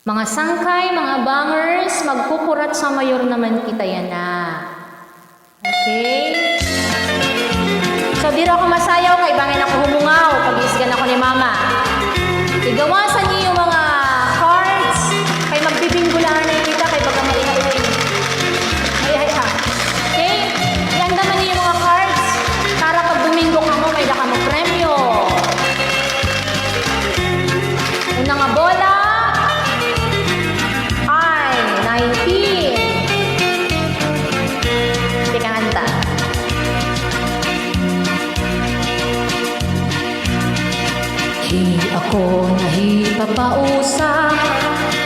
Mga sangkay, mga bangers, magkukurat sa mayor naman kita yan na. Okay? So, dito ako masayaw, kay bangin ako humungaw, pag-iisgan ako ni mama. Igawasan niyo yung mga cards, kay magbibinggulaan na kita, kay baga maingay. Ay, ha. Okay? Yan naman niyo yung mga cards, para pag Domingo ka mo, may daka mo premyo. Una nga bola, ay 19. Hindi ka handa. Di ako nahipapausa,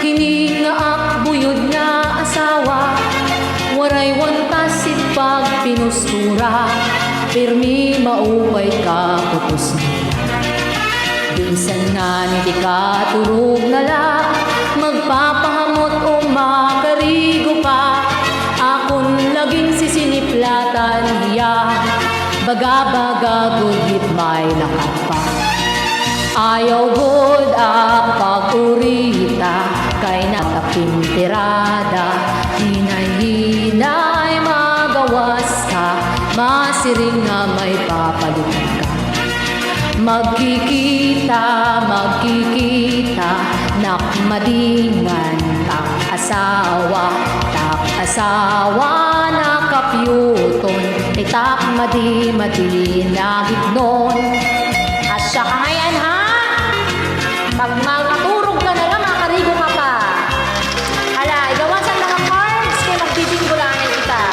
kini nga akbuyod nga asawa, waray wantasit pag pinustura, pirmi maupay ka putos nila. Bisan nga hindi ka turog nala, magpapahamot o makarigo pa, akon laging sisiniplatan niya, baga-baga gugit may lakat pa. Ayaw good ang pag-urita, kay nakapintirada, hinay-hinay magawas ka, masiring nga may papalitan ka. Magkikita, nakmadingan, tak-asawa, nakapyuton, takmadi-madi, nagignon. Asya ka ngayon, ha? Pag maturog ka na lang, makarigo ka pa. Hala, igawasan mga cards, kaya magbibinggulaan kita.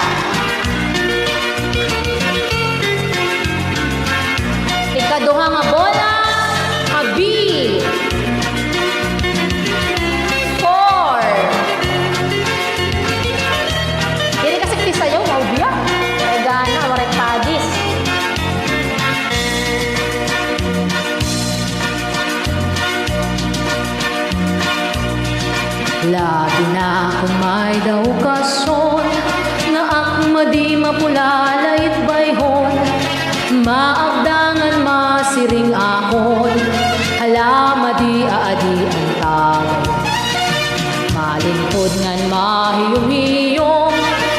Ikaduha nga bola, habi. 4. Dili kasi pisa yun, maubiya. Waray gana, waray padis. Labi na kung may daw kason, na akmadi mapulalait bayhon, maagdangan masiring akon, alamadi aadi ang tagay. Malingkod ngan mahiyong-hiyong,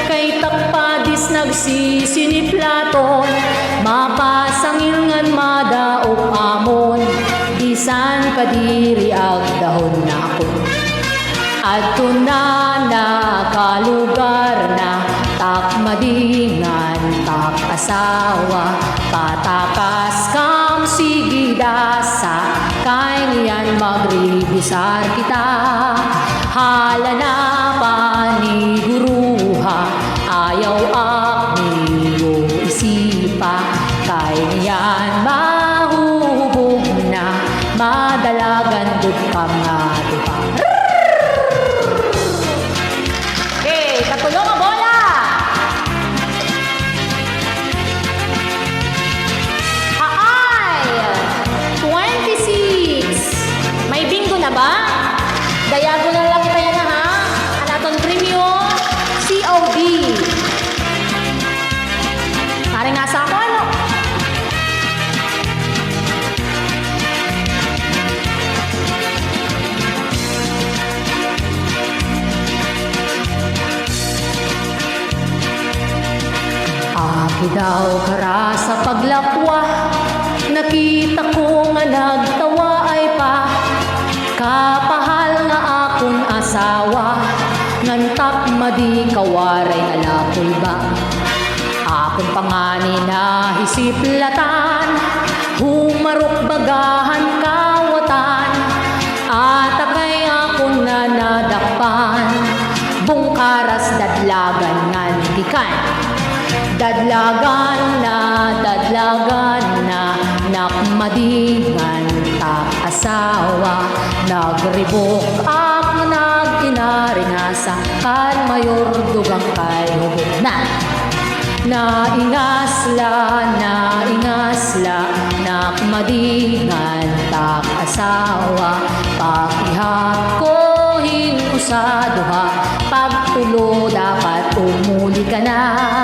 kay takpadis nagsisiniplaton, mapasangil ngan madaog amon, bisan kadiri ag dahon na ako. Adto na nakalugar na, takmadingan, tak-asawa, patakas kam sigidasa, kay niyan magribisar kita. Hala na paniguruha, ayaw akniyo isipa, kay niyan mahubog na, madalagan dut kam nga duha. Katulong ang bola! Haay! 26! May bingo na ba? Dayago na lang kita yan na, ha? Anaton premium COD. Kari nga sa ako, ano? Aki daw kara sa paglapwa, nakita ko nga nagtawa ay pa, kapahal nga akong asawa, ngantak madi kawaray alakoy ba. Akong pangani na hisiplatan, humarok bagahan kawatan, at akay akong nanadakpan, bungkaras dadlagan ngan tikan. Dadlagan na, nakmadingan, tak-asawa, nagribok ak nag-inaringasa, kan mayor dugang kay hubog na. Naingasla, nakmadingan, tak-asawa, pakihap ko hingusa duha, pagtulo dapat umuli ka na.